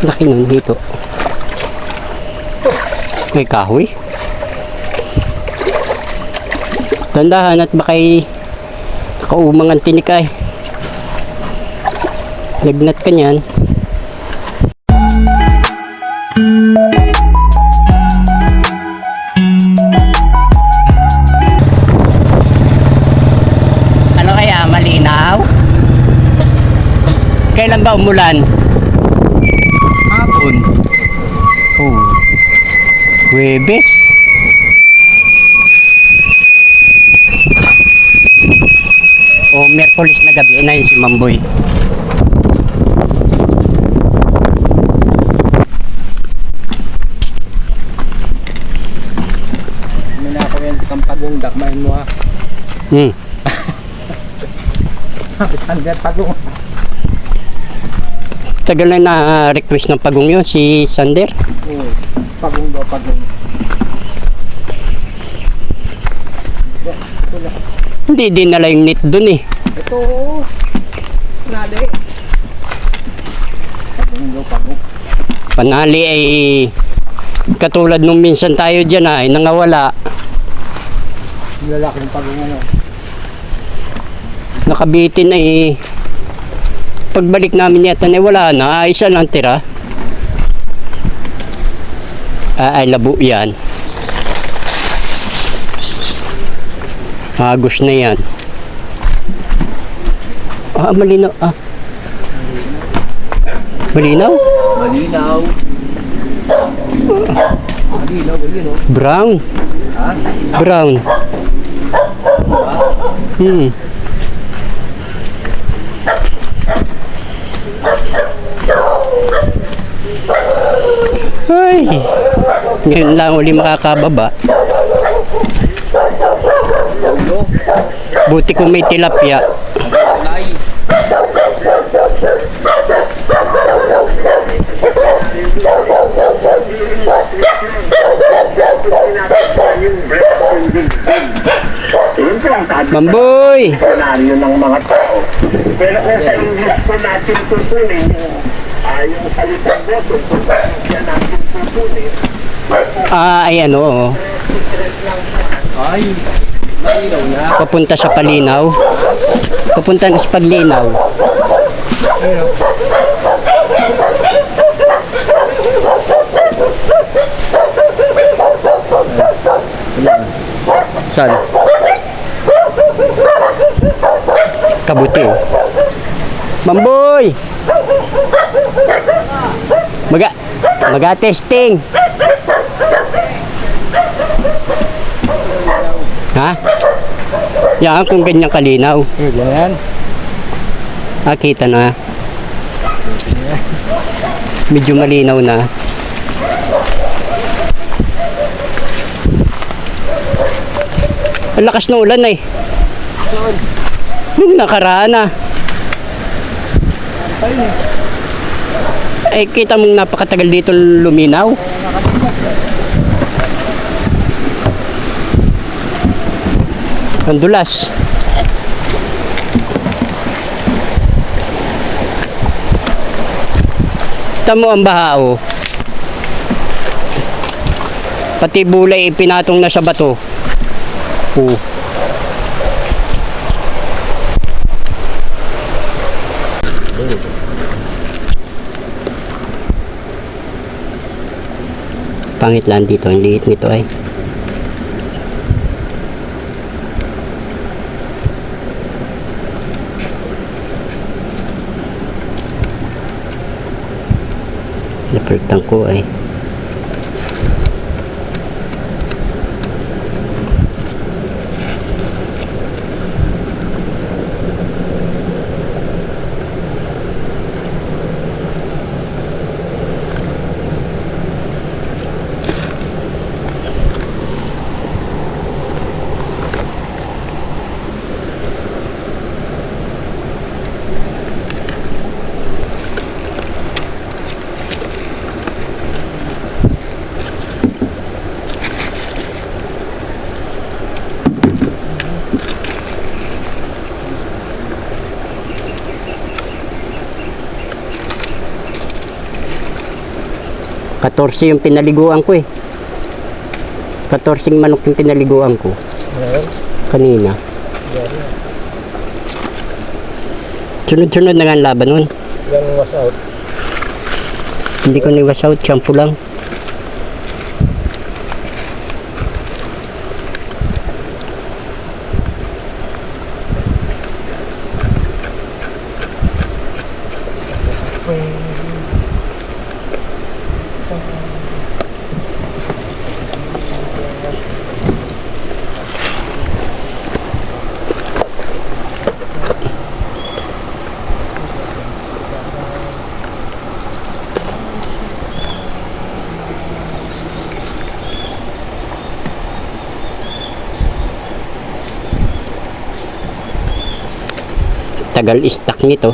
Laki nun dito. May kahoy. Dandahan at bakay nakaumang ang tinikay. Lagnat ka niyan. Ano kaya, malinaw? Kailan ba umulan? Hapon. Oh. Huwebes. O Miyerkules na gabi na yun si Mamboy. May nakakwento kang pagong dakmain mo ha. Sander pagong. Tagal na na-request ng pagong yun, si Sander. Oo, pagong daw, pagong. Hindi din nala yung net dun eh. Ito, nali. Pagong daw, pagong. Panali ay katulad nung minsan tayo dyan ay nangawala. Lalaki ng pagong ano. Nakabitin ay pagbalik namin yata na wala na, isa lang tira. Ay labo yan. Agos na yan. Malinaw. Malinaw? Malinaw. Malinaw, malinaw. Brown. Ha? Brown. Ay, ngayon lang uli makakababa. Buti kung may tilapia. Mamboy! Senaryo ng mga tao. Pero kung sa English po natin tutunin, yung salitang boto, kung saan natin tutunin, Ay ano, Ay, malinaw na. papunta sa Palinaw. Papunta na sa Paglinaw. Saan? Kabuti oh. Mamboy! Maga-testing. Ha? Yan kung ganyan kalinaw. Yan. Kita na. Medyo malinaw na. Ang lakas ng ulan eh. Nung nakaraan na. Kita mong napakatagal dito luminaw. Ang dulas. Tamo ang baha oh. Pati bulay ipinatong na sa bato. Oh. Pangit lang dito, ang liit nito ay. Napagtang ko ay. 14 yung pinaliguan ko eh. 14 manok yung pinaliguan ko. Kanina. Sunod-sunod na nga ang laban nun. Yung was out. Hindi ko ni-wash out, shampoo lang. Tagal stock nito.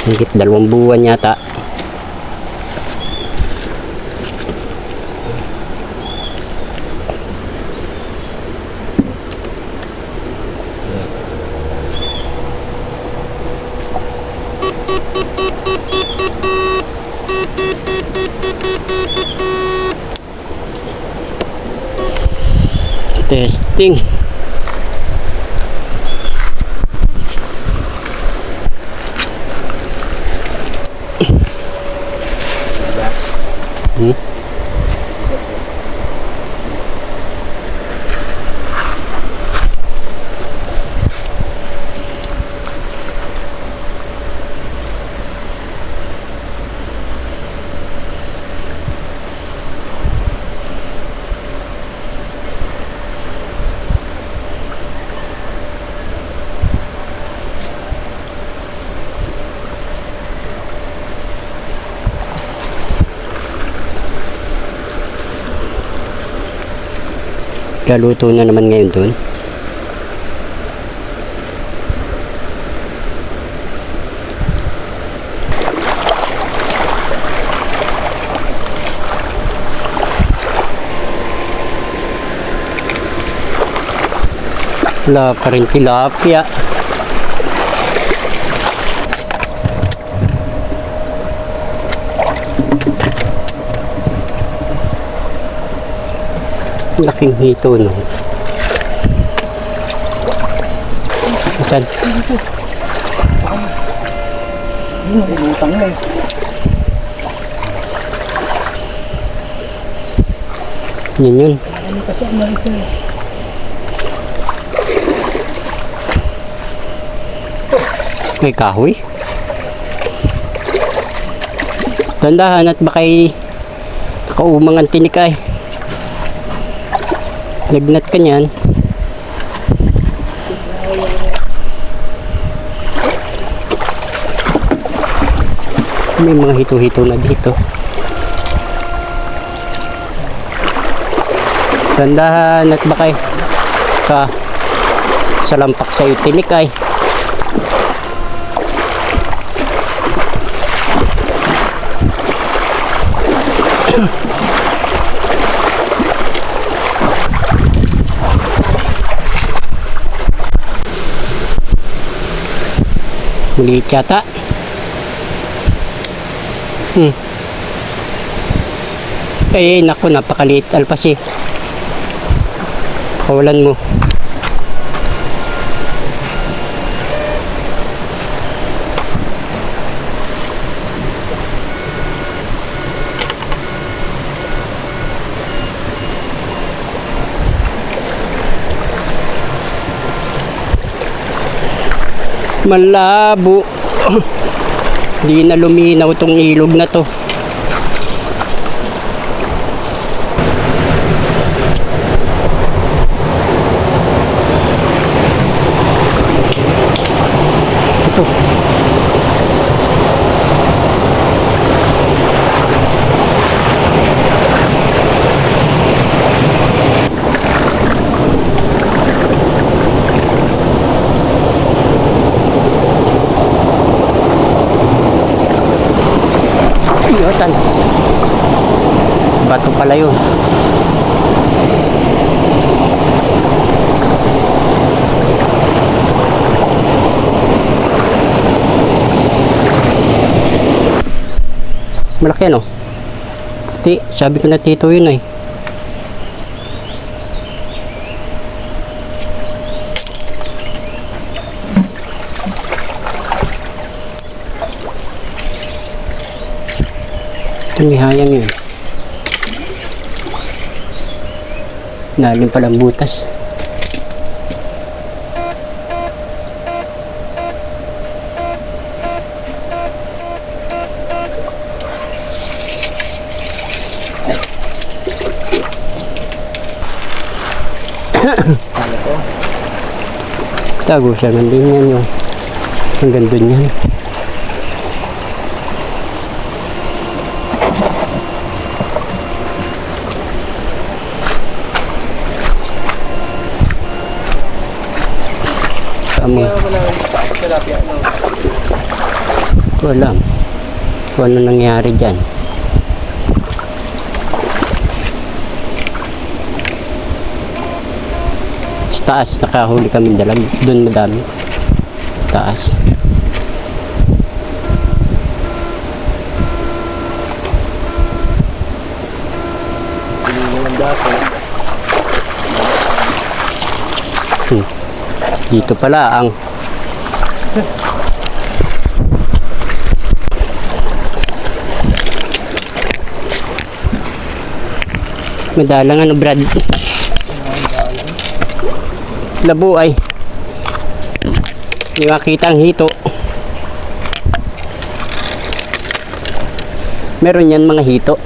Higit 2 buwan yata. Testing. Kaluto na naman ngayon doon. Wala pa rin tilapia. Laking hito no. Saan? Utang na eh. Yun. Ano kasi ang narito? May kahoy. Tandahan at bakay nakaumang ang tinik ay. Lagnat ka niyan. May mga hito-hito na dito. Tandahan at bakay sa lampak sa tinik ay. Maliit yata. Eh, naku, napakaliit alpas eh. Kawalan mo. Malabo. Di na luminaw tong ilog na to. Ito. Iyotan. Bato pala yun. Malaki ano? Sabi ko na tito yun eh. Ito may hayang yun. Lalim palang butas. Tago siya man din yan yung hanggang dun yan. Wala. Kung ano nangyari dyan. Sa taas, nakahuli kami dalag. Doon madami. Taas. Dito pala ang madalang ano Brad. Labo ay hindi makita ang hito. Meron yan mga hito.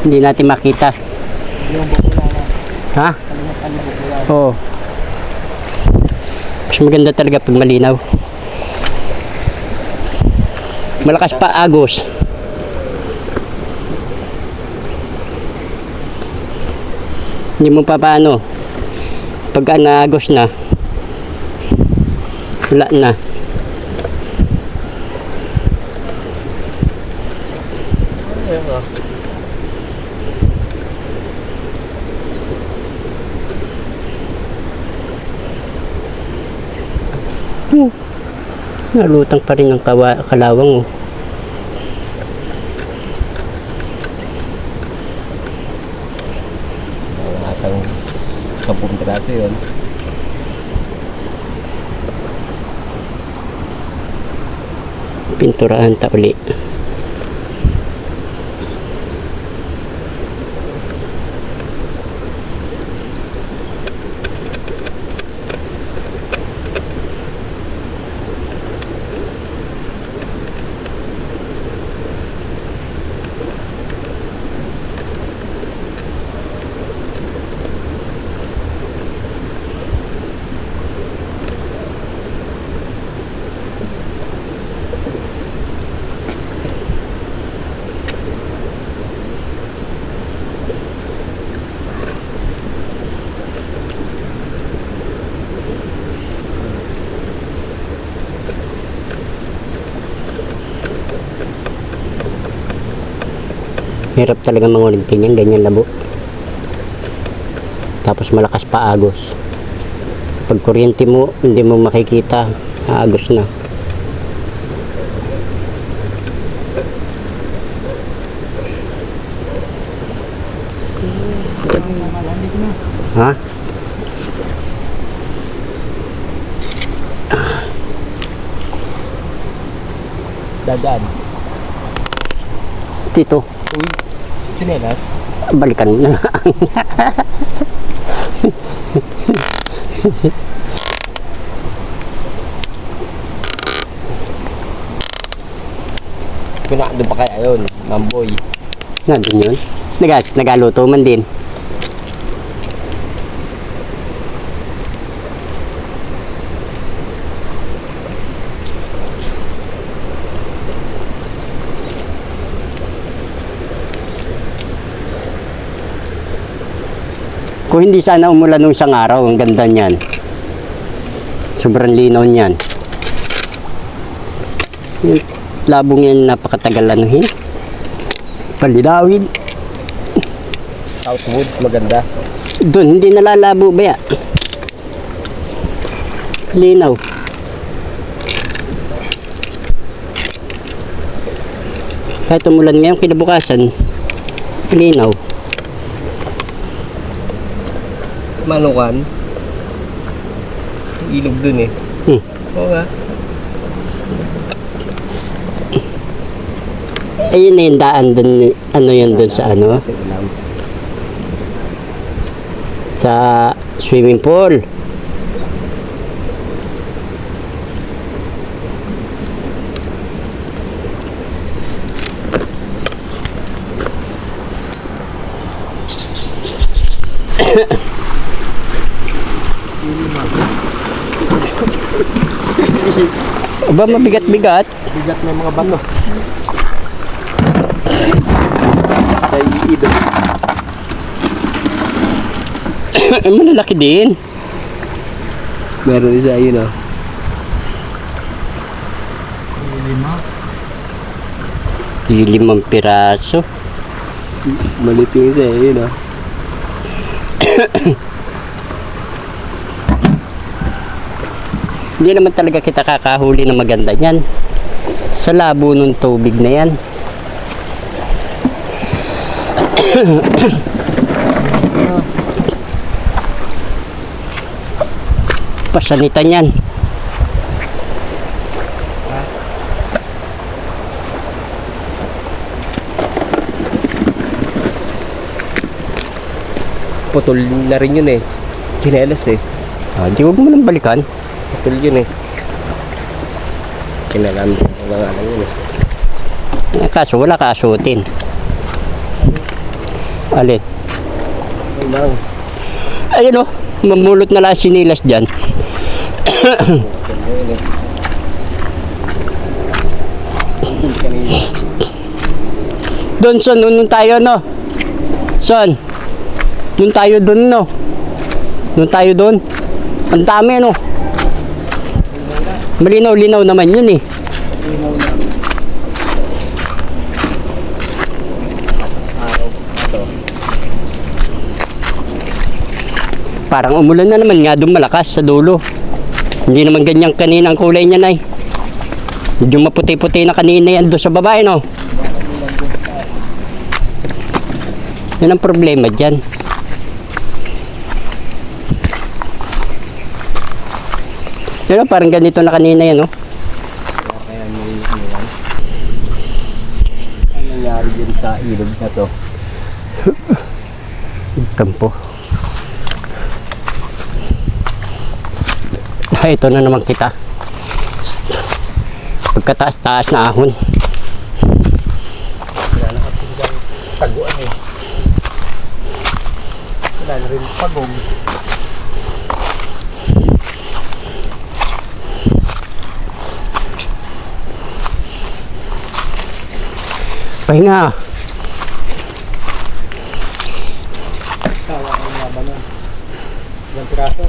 Hindi natin makita. Ha? Oo. Mas maganda talaga pag malinaw. Malakas pa agos. Hindi mo pa paano. Pagka naagos na, wala na. Nalutang pa rin ang kalawang oh. Asang 10 piraso yun. Pinturahan ta uli. Hirap talaga mangulit ganyan, ganyan labo. Tapos malakas pa agos. Pag kuryente mo, hindi mo makikita, agos na. Ha? Dadaan. Tito. Uy, chinelas. Balikan mo na lang. Doon pa kaya yun, mamboy. Nandun yun. Nagaluto man din. Kung hindi sana umulan nung isang araw, ang ganda niyan. Sobrang linaw niyan. Yung labong yan napakatagal anuhin. Palilawin. Southwood, maganda. Doon, hindi nalalabo ba ya? Linaw. Kahit umulan ngayon, kinabukasan, linaw. Manukan. Ilog dun eh. Oo nga. Ayun na yung daan dun, ano yun dun sa ano? Sa swimming pool. Aba, mabigat-bigat. Bigat na yung mga bato. Ay, idol. Ay, malalaki din. Meron isa yun oh. Di 5 piraso. Malit yung isa yun oh. Hindi naman talaga kita kakahuli na maganda niyan. Sa labo ng tubig na yan. Pasanitan yan. Putol na rin yun eh. Chinelas eh. Di huwag mo nang balikan. Putol yun eh. Kinalam ko na nga lang yun eh. Kaso wala ka asutin. Alin? Ayun lang. Ayun o. Mamulot na lang sinilas dyan. Ayun eh. Putol kanina. Doon, son. Doon tayo, no? Son. Doon tayo doon, no? Doon tayo doon. Ang dami, no? Malinaw-linaw naman yun, eh. Parang umulan na naman nga doon malakas sa dulo. Hindi naman ganyan kanina ang kulay niya, Nay. Medyo maputi-puti na kanina yan doon sa babae, no? Yan ang problema dyan. Pero parang ganito na kanina yan, no? Kaya may ano yan. Ano nangyari dyan sa ilog na to? Kampo. Ito na naman kita. Pagkataas-taas na ahon. Wala na katinggang taguan eh. Wala na rin pagong. Pahinga. Tawa ang laban nun. Ilang piraso?